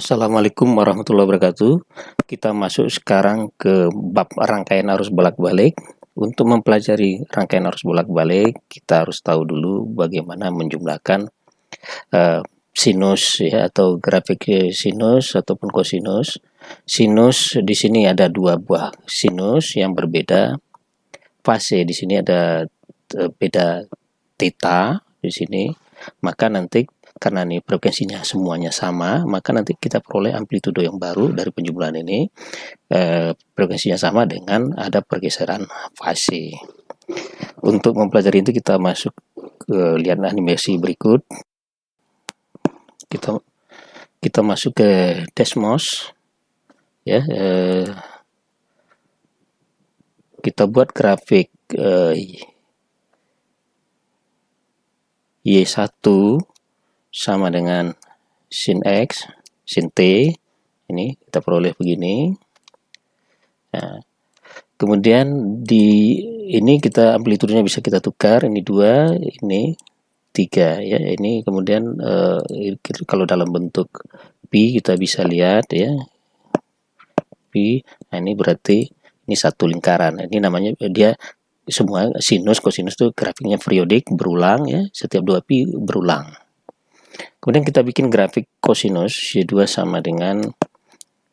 Assalamualaikum warahmatullahi wabarakatuh. Kita masuk sekarang ke bab rangkaian arus bolak-balik. Untuk mempelajari rangkaian arus bolak-balik, kita harus tahu dulu bagaimana menjumlahkan sinus ya, atau grafik sinus ataupun kosinus. Sinus di sini ada dua buah sinus yang berbeda. Fase di sini ada beda theta di sini. Maka nanti karena ini frekuensinya semuanya sama, maka nanti kita peroleh amplitudo yang baru dari penjumlahan ini. Frekuensinya sama dengan ada pergeseran fase. Untuk mempelajari itu kita masuk ke lihat animasi berikut. Kita masuk ke Desmos ya. Kita buat grafik Y1 sama dengan sin X, sin T. Ini kita peroleh begini. Nah, kemudian di ini kita amplitudenya bisa kita tukar. Ini 2, ini 3 ya. Ini kemudian kalau dalam bentuk pi kita bisa lihat ya. Pi, nah ini berarti ini satu lingkaran. Ini namanya dia semua sinus, kosinus itu grafiknya periodik, berulang ya. Setiap 2 pi berulang. Kemudian kita bikin grafik kosinus Y2 sama dengan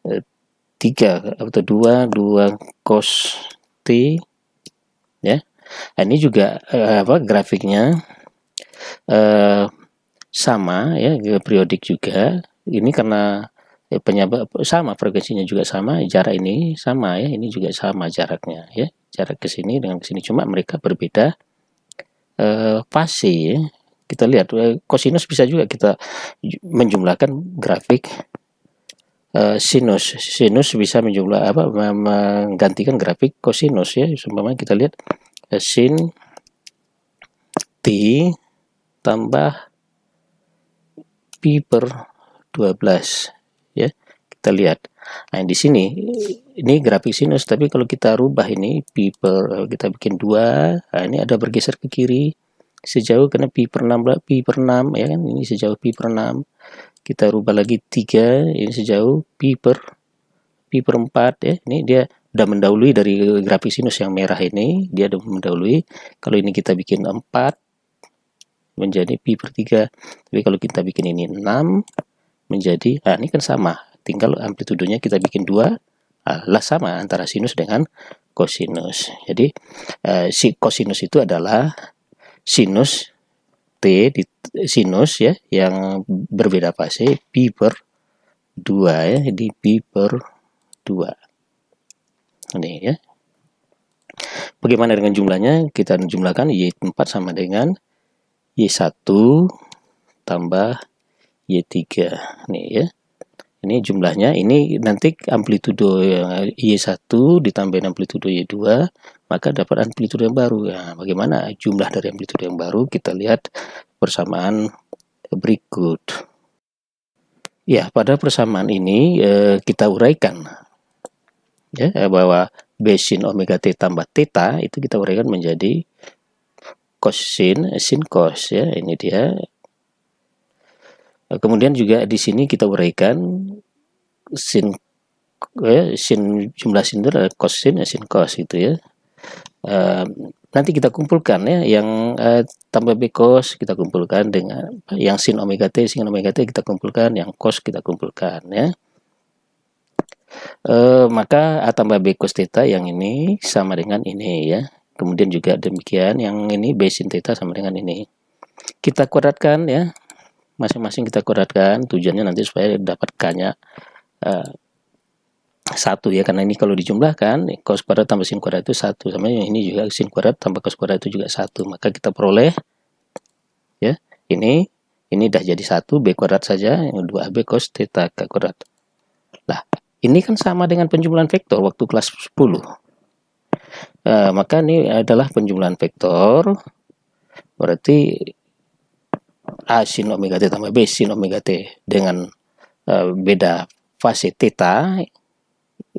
3 atau 2 cos T ya. Nah, ini juga grafiknya sama ya, periodik juga. Ini karena penyebab sama, frekuensinya juga sama, jarak ini sama ya, ini juga sama jaraknya ya. Jarak ke sini dengan ke sini, cuma mereka berbeda fase ya. Kita lihat kosinus bisa juga kita menjumlahkan grafik sinus. Sinus bisa menggantikan grafik kosinus ya. Umpamanya kita lihat sin T tambah pi per 12 ya. Kita lihat. Nah, di sini ini grafik sinus, tapi kalau kita rubah ini pi per, kita bikin 2, nah ini ada bergeser ke kiri sejauh karena pi per 6 ya kan, ini sejauh pi per 6. Kita rubah lagi 3, ini sejauh pi per 4 ya. Ini dia udah mendahului dari grafik sinus yang merah ini, dia udah mendahului. Kalau ini kita bikin 4 menjadi pi per 3. Tapi kalau kita bikin ini 6 menjadi, nah ini kan sama. Tinggal amplitudenya kita bikin 2, lah sama antara sinus dengan kosinus. Jadi si kosinus itu adalah sinus T di sinus ya yang berbeda fase pi per 2 ya, di pi per 2. Ini ya. Bagaimana dengan jumlahnya? Kita jumlahkan Y4 sama dengan Y1 tambah Y3. Nih ya. Ini jumlahnya, ini nanti amplitudo Y1 ditambah amplitudo Y2, maka dapat amplitudo yang baru. Ya, bagaimana jumlah dari amplitudo yang baru? Kita lihat persamaan berikut. Ya, pada persamaan ini kita uraikan ya, bahwa B sin omega T tambah theta itu kita uraikan menjadi cos sin cos ya. Ini dia. Kemudian juga di sini kita uraikan sin jumlah sin itu adalah cos sin cos gitu ya. Nanti kita kumpulkan ya, yang tambah B cos kita kumpulkan dengan yang sin omega T kita kumpulkan, yang cos kita kumpulkan ya. Maka A tambah B cos theta yang ini sama dengan ini ya. Kemudian juga demikian yang ini B sin theta sama dengan ini. Kita kuadratkan ya. Masing-masing kita kuadratkan, tujuannya nanti supaya dapat K-nya 1 ya, karena ini kalau dijumlahkan cos kuadrat tambah sin kuadrat itu 1, sama ini juga sin kuadrat tambah cos kuadrat itu juga 1, maka kita peroleh ya, ini dah jadi 1 B kuadrat saja, yang 2AB cos theta K kuadrat. Nah, ini kan sama dengan penjumlahan vektor waktu kelas 10. Maka ini adalah penjumlahan vektor, berarti A sin omega T tambah B sin omega T dengan beda fase theta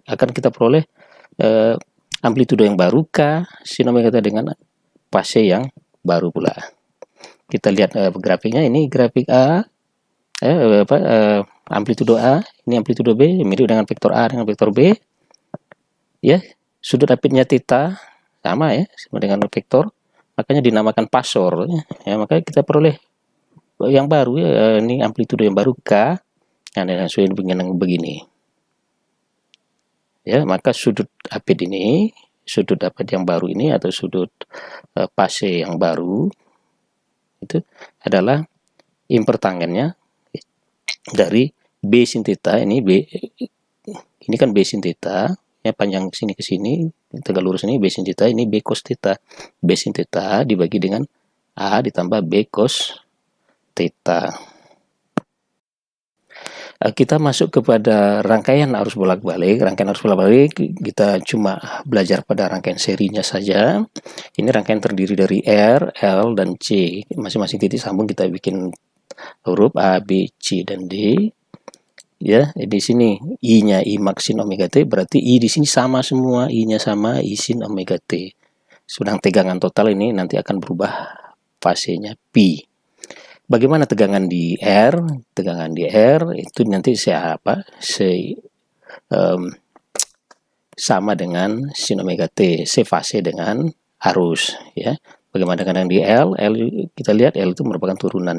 akan kita peroleh amplitudo yang baru K sin omega T dengan fase yang baru pula. Kita lihat grafiknya, ini grafik A amplitudo A, ini amplitudo B, mirip dengan vektor A dengan vektor B. Ya, sudut apitnya theta sama ya, sama dengan vektor, makanya dinamakan pasor. Ya, makanya kita peroleh yang baru ya, ini amplitudo yang baru K, nah dengan sudut yang begini. Ya, maka sudut apit ini, sudut apit yang baru ini atau sudut fase yang baru itu adalah impertangennya dari B sin theta, ini kan B sin theta, ya panjang sini ke sini, tegak lurus ini B sin theta, ini B cos theta. B sin theta dibagi dengan A ditambah B cos theta. Kita masuk kepada rangkaian arus bolak-balik. Rangkaian arus bolak-balik kita cuma belajar pada rangkaian serinya saja. Ini rangkaian terdiri dari R, L, dan C. Masing-masing titik sambung kita bikin huruf A, B, C, dan D. Ya, di sini I-nya I max sin omega T, berarti I di sini sama semua, I-nya sama I sin omega T. Sedang tegangan total ini nanti akan berubah fasenya Pi. Bagaimana tegangan di R? Tegangan di R itu nanti sama dengan sin omega T, fase dengan arus ya. Bagaimana dengan di L? L kita lihat L itu merupakan turunan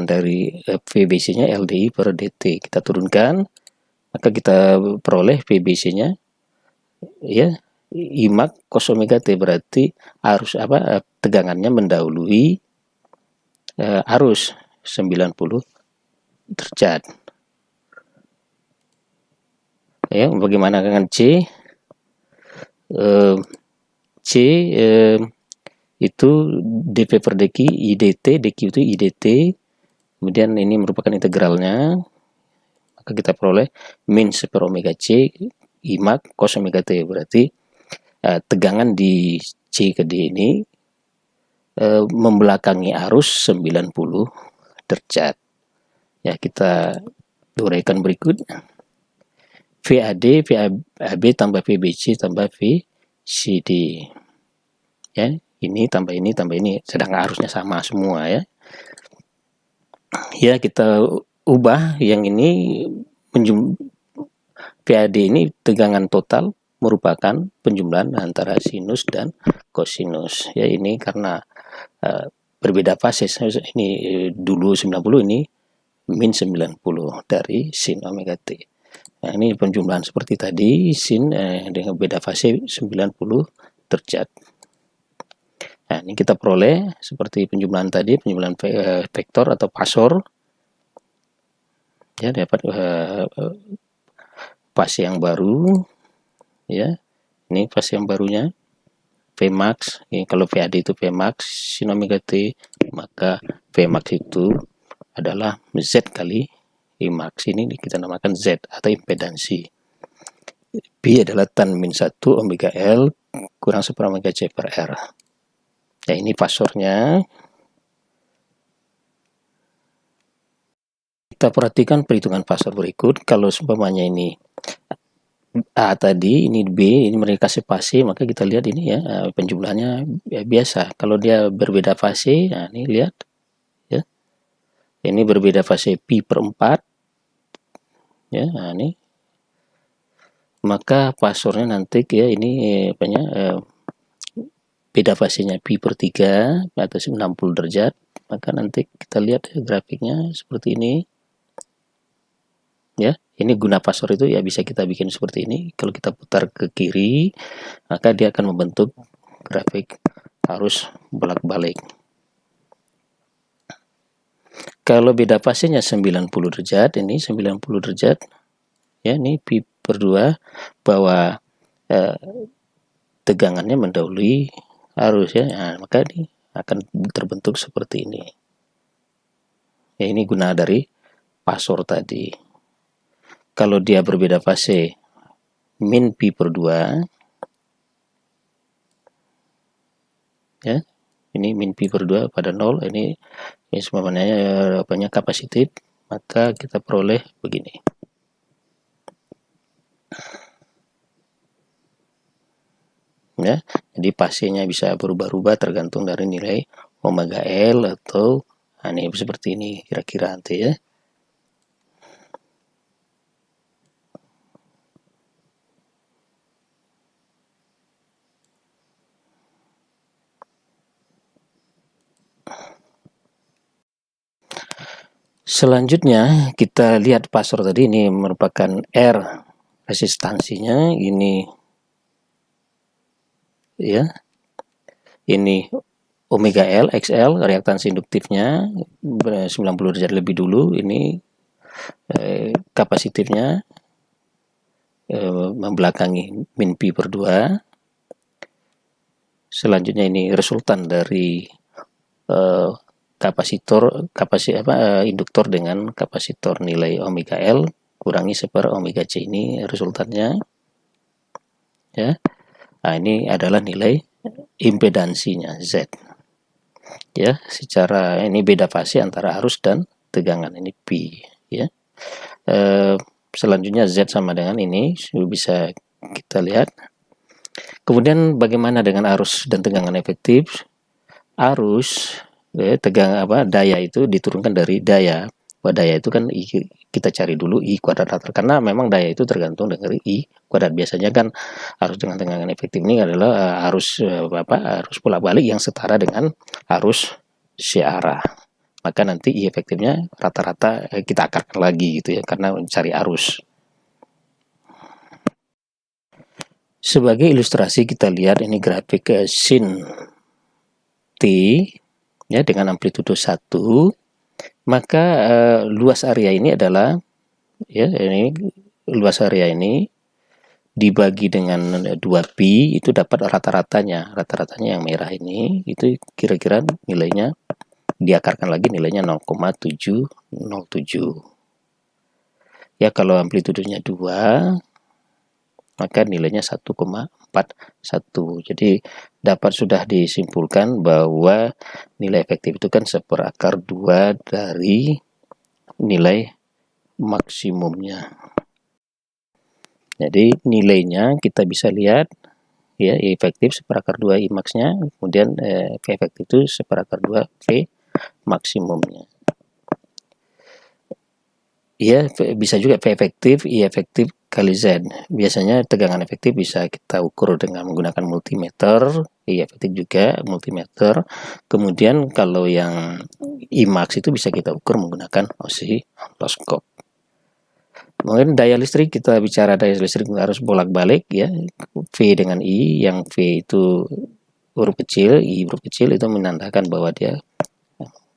dari VBC-nya LDI per DT. Kita turunkan, maka kita peroleh VBC-nya ya I max cos omega T, berarti arus tegangannya mendahului arus 90 derajat. Ya, bagaimana dengan C? C itu dP per dq, IDT, dq itu IDT, kemudian ini merupakan integralnya, maka kita peroleh min seper omega C I max cos omega T, berarti tegangan di C ke D ini membelakangi arus 90 derajat. Ya, kita uraikan berikut. VAD, VAB tambah VBC tambah VCD. Ya, ini tambah ini, sedangkan arusnya sama semua ya. Ya, kita ubah yang ini VAD ini tegangan total merupakan penjumlahan antara sinus dan kosinus. Ya, ini karena berbeda fase, ini dulu 90, ini min 90 dari sin omega T. Nah, ini penjumlahan seperti tadi, sin dengan beda fase 90 derajat. Nah, ini kita peroleh seperti penjumlahan tadi, penjumlahan vektor atau pasor. Ya, dapat fase yang baru. Ya, ini fase yang barunya. Vmax, kalau VAD itu Vmax sin omega T, maka Vmax itu adalah Z kali Imax, ini kita namakan Z atau impedansi. P adalah tan min 1 omega L kurang 1 omega C per R. Ya, ini fasornya. Kita perhatikan perhitungan fasor berikut. Kalau seumpamanya ini A tadi, ini B, ini mereka kasih fase, maka kita lihat ini ya penjumlahannya ya, biasa. Kalau dia berbeda fase, nah ini lihat ya. Ini berbeda fase pi per 4. Ya, nah ini. Maka fasornya nanti ya ini beda fasenya pi per 3 atau 60 derajat. Maka nanti kita lihat grafiknya seperti ini. Ya, ini guna fasor itu ya bisa kita bikin seperti ini. Kalau kita putar ke kiri, maka dia akan membentuk grafik arus bolak-balik. Kalau beda fasenya 90 derajat, ini 90 derajat. Ya, ini pi per 2 bahwa tegangannya mendahului arus ya. Nah, maka ini akan terbentuk seperti ini. Ya, ini guna dari fasor tadi. Kalau dia berbeda fase min pi per 2, ya, ini min pi per 2 pada 0, ini semuanya kapasitif, maka kita peroleh begini. Ya, jadi fasenya bisa berubah-ubah tergantung dari nilai omega L atau ini seperti ini kira-kira nanti ya. Selanjutnya kita lihat pasor tadi, ini merupakan R resistansinya, ini ya, ini omega L, XL, reaktansi induktifnya 90 derajat lebih dulu, ini kapasitifnya membelakangi min pi per 2. Selanjutnya ini resultan dari induktor dengan kapasitor nilai omega L kurangi seper omega C, ini resultannya ya. Nah, ini adalah nilai impedansinya Z ya, secara ini beda fase antara arus dan tegangan, ini P ya. Selanjutnya Z sama dengan ini bisa kita lihat. Kemudian bagaimana dengan arus dan tegangan efektif? Arus daya itu diturunkan dari daya. Daya itu kan kita cari dulu I kuadrat, karena memang daya itu tergantung dari I kuadrat. Biasanya kan arus dengan tegangan efektif ini adalah arus bolak-balik yang setara dengan arus searah. Maka nanti I efektifnya rata-rata kita akarkan lagi gitu ya, karena mencari arus. Sebagai ilustrasi kita lihat ini grafik sin T ya dengan amplitudo 1, maka luas area ini adalah ya, ini luas area ini dibagi dengan 2pi, itu dapat rata-ratanya yang merah ini, itu kira-kira nilainya diakarkan lagi, nilainya 0,707 ya. Kalau amplitudenya 2 maka nilainya 1,41. Jadi dapat sudah disimpulkan bahwa nilai efektif itu kan seperakar 2 dari nilai maksimumnya. Jadi nilainya kita bisa lihat ya, I efektif seperakar 2 I max-nya, kemudian V efektif itu seperakar 2 V maksimumnya. Ya, bisa juga V efektif, I efektif kali Z. Biasanya tegangan efektif bisa kita ukur dengan menggunakan multimeter, I efektif juga multimeter. Kemudian kalau yang I max itu bisa kita ukur menggunakan osiloskop. Mungkin daya listrik, kita bicara daya listrik harus bolak-balik ya. V dengan I, yang V itu huruf kecil, I huruf kecil, itu menandakan bahwa dia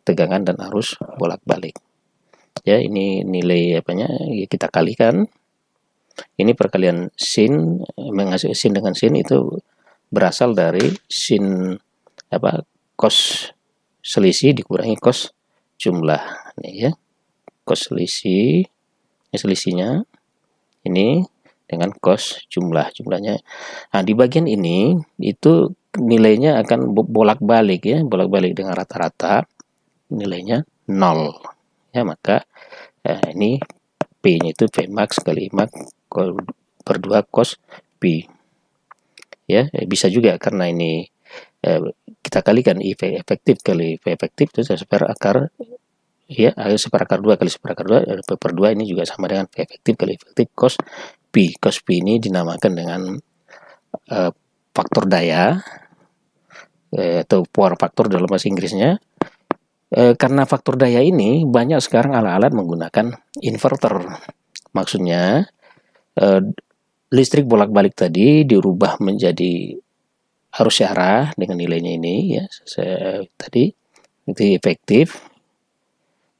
tegangan dan arus bolak-balik. Ya, ini nilai apanya ya, kita kalikan. Ini perkalian sin, menghasilkan sin dengan sin itu berasal dari sin cos selisih dikurangi cos jumlah. Ini ya, cos selisih, selisihnya ini dengan cos jumlahnya. Nah, di bagian ini itu nilainya akan bolak-balik ya, bolak-balik dengan rata-rata nilainya 0 ya. Maka ini P-nya itu V max kali I max per 2 cos P ya. Bisa juga karena ini kita kalikan I V efektif kali V efektif itu seperakar ya, seperakar 2 kali seperakar 2 per 2, ini juga sama dengan V efektif kali efektif cos P. Cos P ini dinamakan dengan faktor daya atau power factor dalam bahasa Inggrisnya. Karena faktor daya ini banyak sekarang alat-alat menggunakan inverter. Maksudnya listrik bolak-balik tadi dirubah menjadi arus searah dengan nilainya ini ya, tadi itu efektif.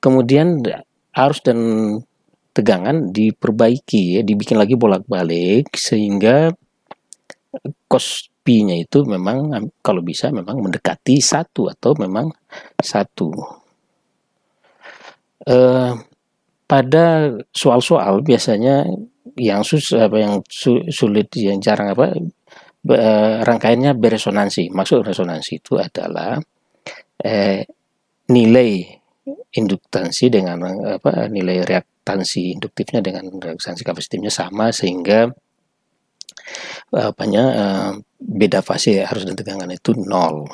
Kemudian arus dan tegangan diperbaiki ya, dibikin lagi bolak-balik sehingga cos P-nya itu memang kalau bisa memang mendekati 1 atau memang 1. Pada soal-soal biasanya yang susah sulit, yang jarang rangkaiannya beresonansi. Maksud resonansi itu adalah nilai induktansi dengan nilai reaktansi induktifnya dengan reaktansi kapasitifnya sama, sehingga beda fase arus dan tegangan itu 0.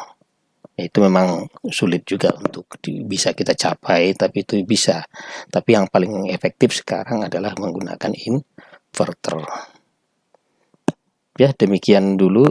Itu memang sulit juga untuk bisa kita capai, tapi itu bisa. Tapi yang paling efektif sekarang adalah menggunakan inverter. Ya, demikian dulu